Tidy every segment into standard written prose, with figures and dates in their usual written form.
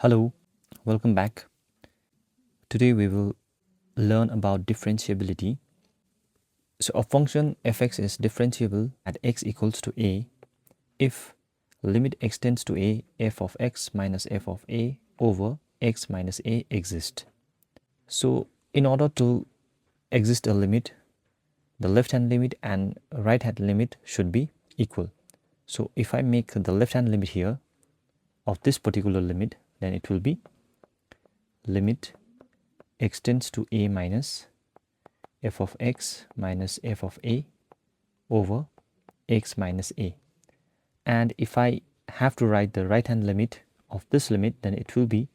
Hello, welcome back. Today we will learn about differentiability. So a function fx is differentiable at x equals to a if limit extends to a f of x minus f of a over x minus a exists. So in order to exist a limit, the left hand limit and right hand limit should be equal. So if I make the left hand limit here of this particular limit, then it will be limit extends to a minus f of x minus f of a over x minus a. And if I have to write the right hand limit of this limit, then it will be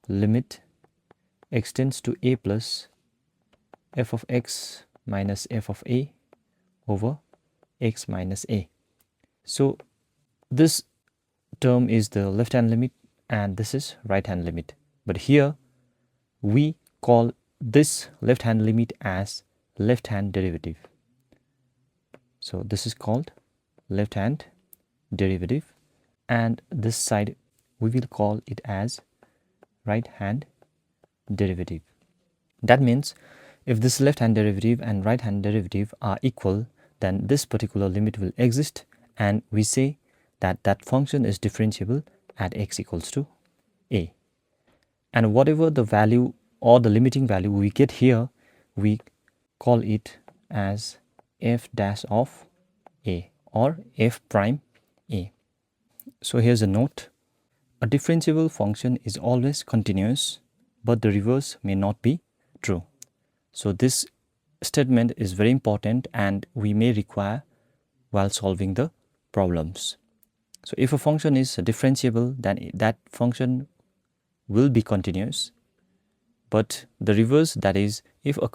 limit extends to a plus f of x minus f of a over x minus a. So this term is the left hand limit and this is right hand limit. But here we call this left hand limit as left hand derivative. So this is called left hand derivative, and this side we will call it as right hand derivative. That means if this left hand derivative and right hand derivative are equal, then this particular limit will exist, and we say that that function is differentiable at x equals to a. And whatever the value or the limiting value we get here, we call it as f dash of a or f prime a. So here's a note. A differentiable function is always continuous, but the reverse may not be true. So this statement is very important and we may require while solving the problems. So if a function is differentiable, then that function will be continuous. But the reverse, that is, if a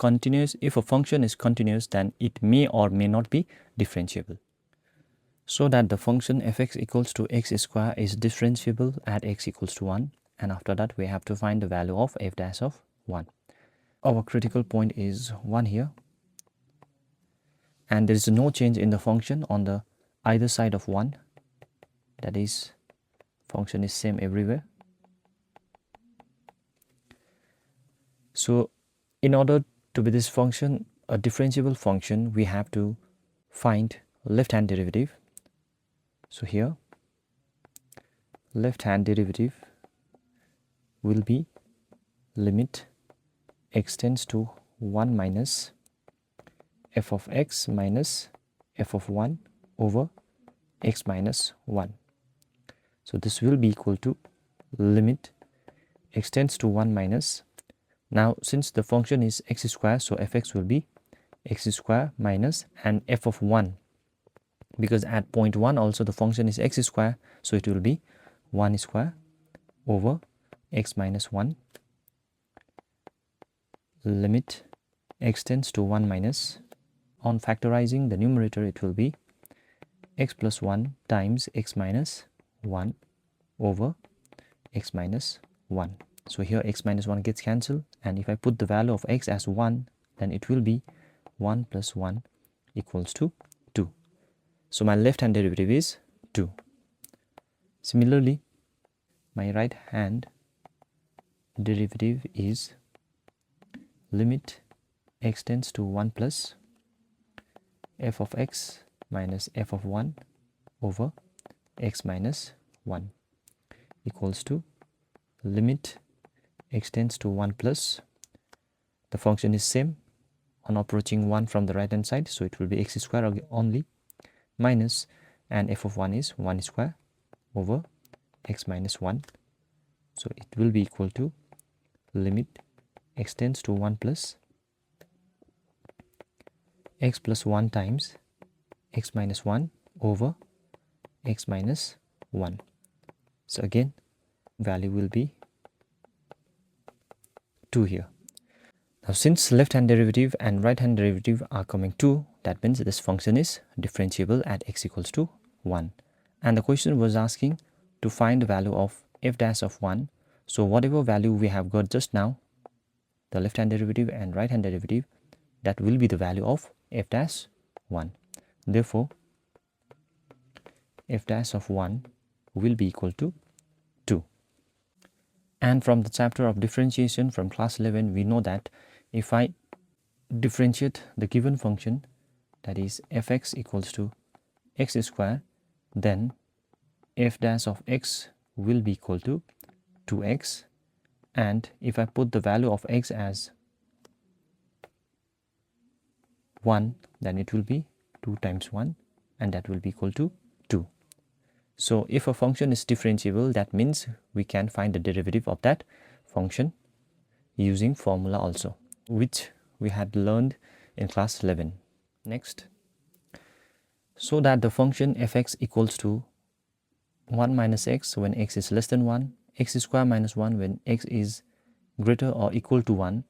function is continuous, then it may or may not be differentiable. So that the function fx equals to x square is differentiable at x equals to 1, and after that we have to find the value of f dash of 1. Our critical point is 1 here, and there is no change in the function on the either side of 1, that is, function is same everywhere. So in order to be this function a differentiable function, we have to find left hand derivative. So here left hand derivative will be limit extends to 1 minus f of x minus f of 1 over x minus 1. So this will be equal to limit extends to 1 minus. Now since the function is x square, so fx will be x square minus and f of 1, because at point 1 also the function is x square, so it will be 1 square over x minus 1. Limit extends to 1 minus. On factorizing the numerator, it will be x plus 1 times x minus 1 over x minus 1. So here x minus 1 gets cancelled, and if I put the value of x as 1, then it will be 1 plus 1 equals to 2. So my left hand derivative is 2. Similarly, my right hand derivative is limit extends to 1 plus f of x minus f of 1 over x minus 1 equals to limit extends to 1 plus, the function is same on approaching 1 from the right hand side, so it will be x square only, minus, and f of 1 is 1 square over x minus 1. So it will be equal to limit extends to 1 plus x plus 1 times x minus 1 over x minus 1. So again value will be 2 here. Now since left hand derivative and right hand derivative are coming 2, that means this function is differentiable at x equals to 1. And the question was asking to find the value of f dash of 1. So whatever value we have got just now, the left hand derivative and right hand derivative, that will be the value of f dash 1. Therefore f dash of 1 will be equal to 2. And from the chapter of differentiation from class 11, we know that if I differentiate the given function, that is fx equals to x square, then f dash of x will be equal to 2x. And if I put the value of x as 1, then it will be 2 times 1, and that will be equal to 2. So if a function is differentiable, that means we can find the derivative of that function using formula also, which we had learned in class 11. Next, so that the function fx equals to 1 minus x when x is less than 1, x square minus 1 when x is greater or equal to 1,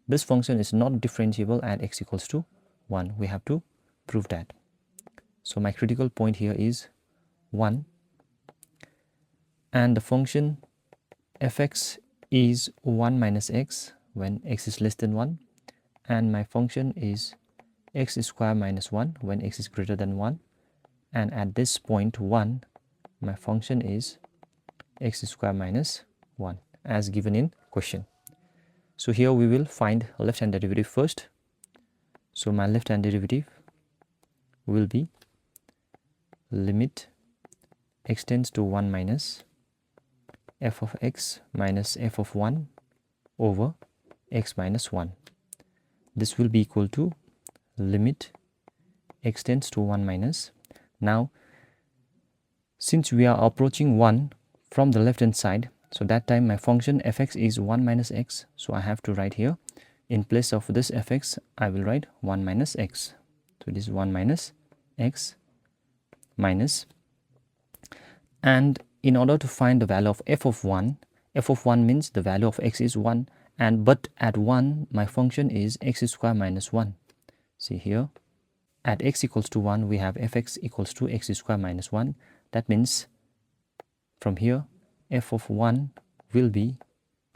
this function is not differentiable at x equals to 1. We have to prove that. So my critical point here is 1, and the function fx is 1 minus x when x is less than 1, and my function is x square minus 1 when x is greater than 1, and at this point 1, my function is x square minus 1 as given in question. So here we will find a left-hand derivative first. So my left-hand derivative will be limit x tends to 1 minus f of x minus f of 1 over x minus 1. This will be equal to limit x tends to 1 minus. Now, since we are approaching 1 from the left hand side, so that time my function fx is 1 minus x. So I have to write here, in place of this fx, I will write 1 minus x. So this is 1 minus x minus. And in order to find the value of f of 1 means the value of x is 1, and but at 1 my function is x square minus 1. See here, at x equals to 1 we have fx equals to x square minus 1. That means from here f of 1 will be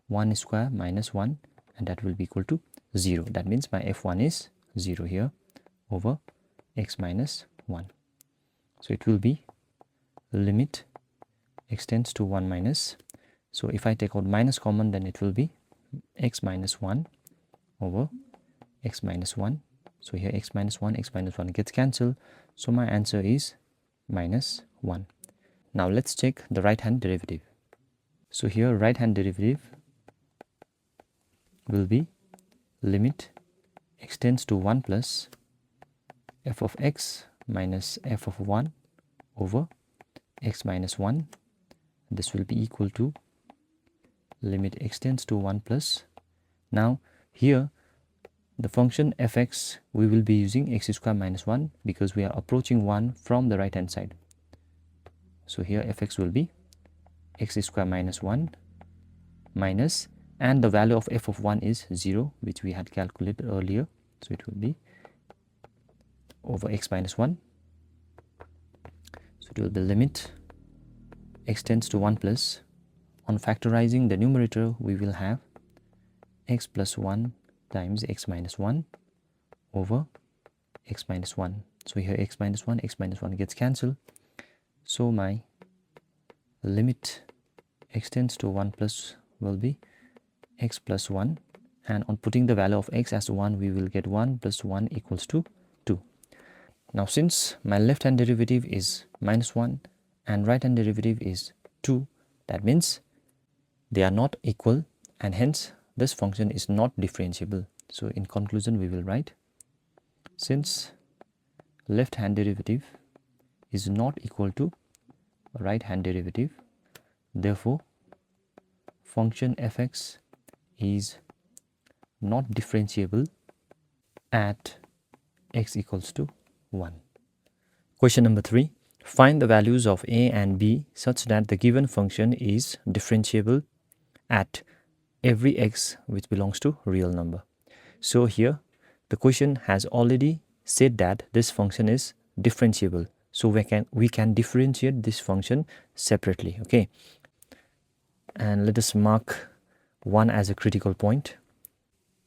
1 square minus 1, and that will be equal to 0. That means my f1 is 0 here over x minus 1. So it will be limit x tends to 1 minus. So if I take out minus common, then it will be x minus 1 over x minus 1. So here x minus 1 gets cancelled. So my answer is minus 1. Now let's check the right hand derivative. So here right hand derivative will be limit x tends to 1 plus f of x minus f of 1 over x minus 1. This will be equal to limit x tends to 1 plus. Now here the function fx, we will be using x square minus 1 because we are approaching 1 from the right hand side. So here fx will be x square minus 1 minus, and the value of f of 1 is 0, which we had calculated earlier. So it will be over x minus 1. So it will be limit x tends to 1 plus. On factorizing the numerator, we will have x plus 1 times x minus 1 over x minus 1. So here x minus 1 gets cancelled. So my limit x tends to 1 plus will be x plus 1, and on putting the value of x as 1, we will get 1 plus 1 equals to 2. Now since my left hand derivative is minus 1 and right hand derivative is 2, that means they are not equal, and hence this function is not differentiable. So in conclusion we will write, since left hand derivative is not equal to right hand derivative, therefore function fx is not differentiable at x equals to 1. Question number 3. Find the values of a and b such that the given function is differentiable at every x which belongs to real number. So here the question has already said that this function is differentiable. So we can differentiate this function separately. Okay, and let us mark 1 as a critical point.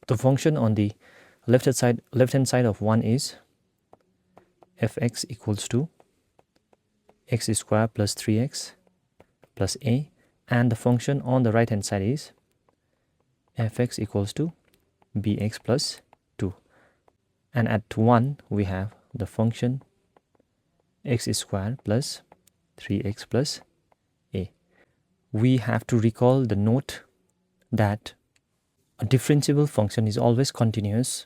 The function on the left hand side of 1 is fx equals to x square plus 3x plus a, and the function on the right hand side is fx equals to bx plus 2, and at 1 we have the function x squared plus 3x plus a. We have to recall the note that a differentiable function is always continuous,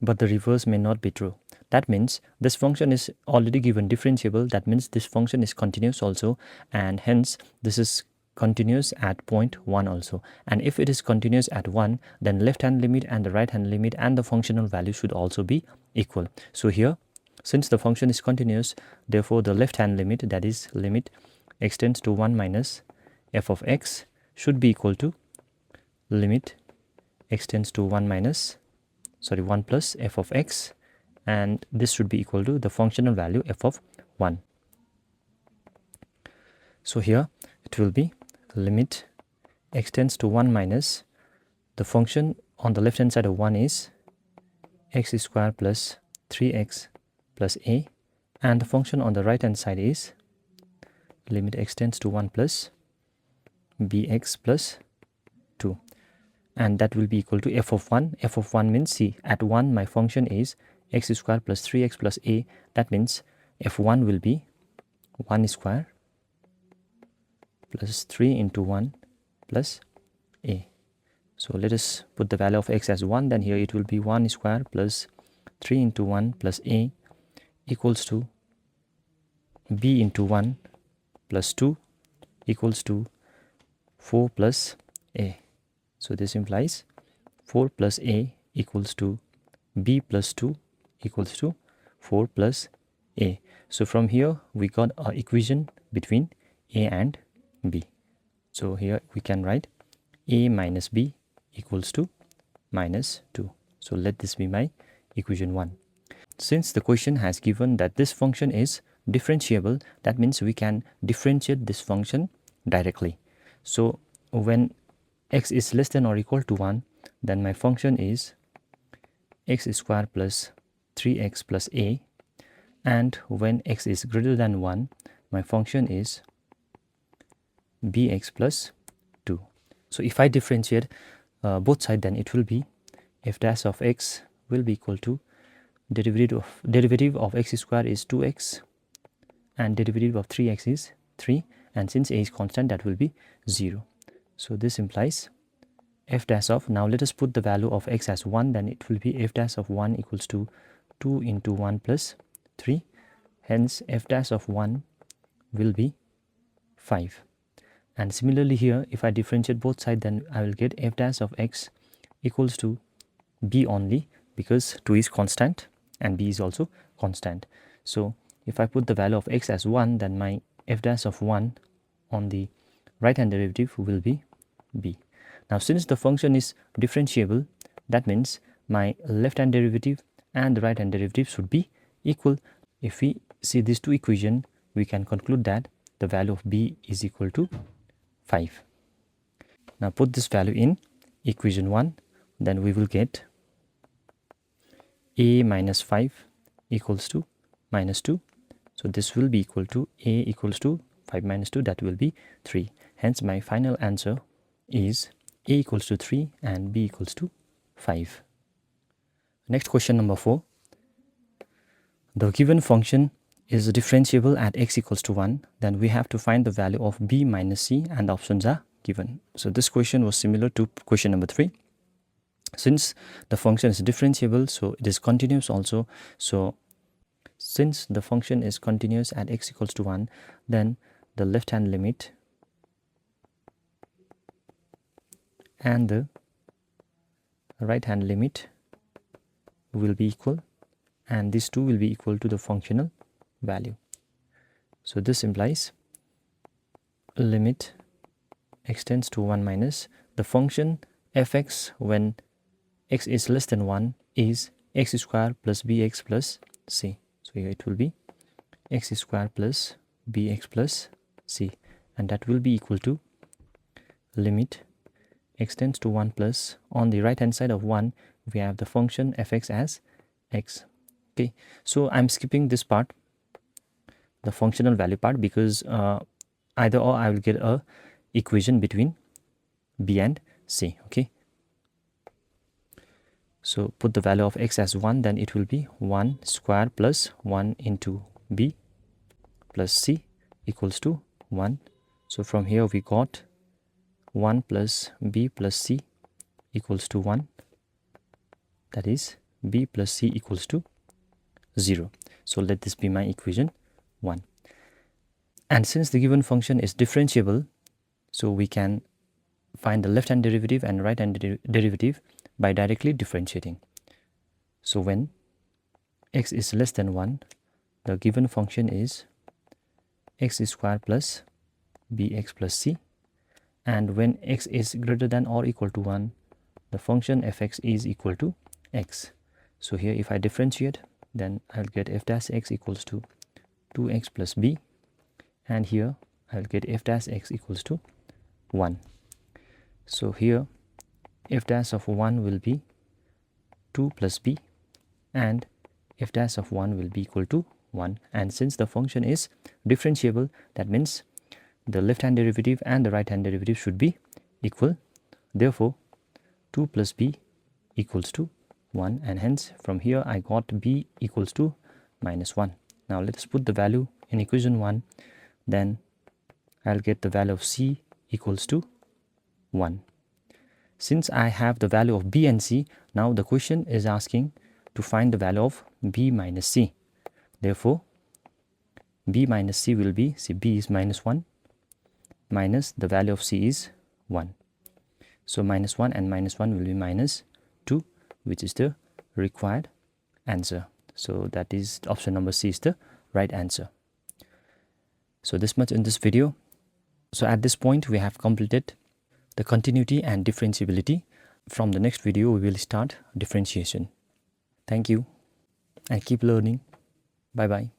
but the reverse may not be true. That means this function is already given differentiable. That means this function is continuous also, and hence this is continuous at point 1 also. And if it is continuous at 1, then left hand limit and the right hand limit and the functional value should also be equal. So here, since the function is continuous, therefore the left hand limit, that is limit x tends to 1 minus f of x, should be equal to limit x tends to 1 plus f of x, and this should be equal to the functional value f of 1. So here it will be limit x tends to 1 minus the function on the left hand side of 1 is x squared plus 3x plus a, and the function on the right hand side is limit x tends to 1 plus bx plus 2, and that will be equal to f of 1. F of 1 means, see, at 1 my function is x squared plus 3x plus a. That means f1 will be 1 square plus 3 into 1 plus a. So let us put the value of x as 1, then here it will be 1 square plus 3 into 1 plus a equals to b into 1 plus 2 equals to 4 plus a. So this implies 4 plus a equals to b plus 2 equals to 4 plus a. So from here we got an equation between a and b. So here we can write a minus b equals to minus 2. So let this be my equation 1. Since the question has given that this function is differentiable, that means we can differentiate this function directly. So when x is less than or equal to 1, then my function is x squared plus 3x plus a, and when x is greater than 1, my function is bx plus 2. So if I differentiate both sides, then it will be f dash of x will be equal to derivative of x squared is 2x, and derivative of 3x is 3, and since a is constant, that will be 0. So this implies f dash of, now let us put the value of x as 1, then it will be f dash of 1 equals to 2 into 1 plus 3, hence f dash of 1 will be 5. And similarly here, if I differentiate both sides, then I will get f dash of x equals to b only, because 2 is constant and b is also constant. So if I put the value of x as 1, then my f dash of 1 on the right hand derivative will be b. Now since the function is differentiable, that means my left hand derivative and the right hand derivative should be equal. If we see these two equations, we can conclude that the value of b is equal to 5. Now put this value in equation 1, then we will get a minus 5 equals to minus 2. So this will be equal to a equals to 5 minus 2, that will be 3. Hence my final answer is a equals to 3 and b equals to 5. Next question number 4. The given function is differentiable at x equals to 1, then we have to find the value of b minus c, and the options are given. So this question was similar to question number 3. Since the function is differentiable, so it is continuous also. So since the function is continuous at x equals to 1, then the left hand limit and the right hand limit will be equal, and these two will be equal to the functional value. So this implies limit x tends to 1 minus the function fx when x is less than 1 is x squared plus bx plus c. So here it will be x squared plus bx plus c, and that will be equal to limit x tends to 1 plus, on the right hand side of 1 we have the function fx as x. Okay, so I'm skipping this part, the functional value part, because either or I will get a equation between B and C. Okay, so put the value of x as 1, then it will be 1 square plus 1 into B plus C equals to 1. So from here we got 1 plus B plus C equals to 1, that is B plus C equals to 0. So let this be my equation 1. And since the given function is differentiable, so we can find the left hand derivative and right hand derivative by directly differentiating. So when x is less than 1, the given function is x squared plus bx plus c, and when x is greater than or equal to 1, the function fx is equal to x. So here if I differentiate, then I'll get f dash x equals to 2x plus b, and here I'll get f dash x equals to 1. So here f dash of 1 will be 2 plus b, and f dash of 1 will be equal to 1. And since the function is differentiable, that means the left hand derivative and the right hand derivative should be equal. Therefore 2 plus b equals to 1, and hence from here I got b equals to minus 1. Now let us put the value in equation 1, then I'll get the value of c equals to 1. Since I have the value of b and c, now the question is asking to find the value of b minus c. Therefore b minus c will be, see, b is minus 1 minus the value of c is 1. So minus 1 and minus 1 will be minus 2, which is the required answer. So that is option number C is the right answer. So this much in this video. So at this point we have completed the continuity and differentiability. From the next video we will start differentiation. Thank you and keep learning. Bye bye.